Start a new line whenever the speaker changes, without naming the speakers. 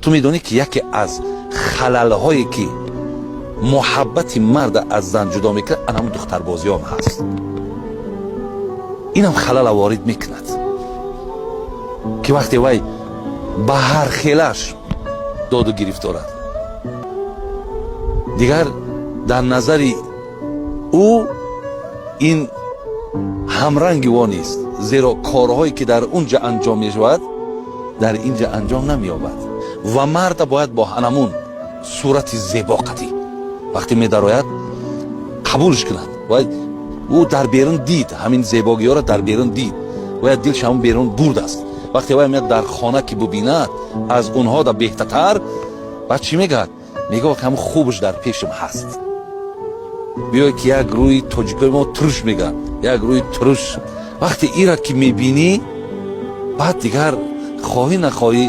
ту медонӣ ки яке аз халалҳое ки муҳаббати марда аз зан ҷудо мекунад анамун духтарбозиём ҳаст. инам халала ворид мекунад ки вақте вай ба ҳар хелаш доду гирифт дорад, дигар дар назари ӯ ин ҳамранги во нест, зеро корҳое ки дар он ҷо анҷом мешавад дар ин ҷо анҷом намеёбад ва марда бояд бо анамун сурати зебоқатӣ вақте медарояд қабулш кунад. ва ӯ дар берун дид ҳамин зебогиёро дар берун дид ва дилш ҳамон берун бурдааст. вақте вай меяд дар хона ки бубинад аз онҳо да беҳтартар, баъд чӣ мегӯяд? мегӯяд ҳамон хубш дар пешам ҳаст. биёй ки як рӯи тоҷикои мо туруш мегӯяд, як рӯи туруш. вақте ира ки мебинӣ баъд дигар хоҳӣ нахоҳӣ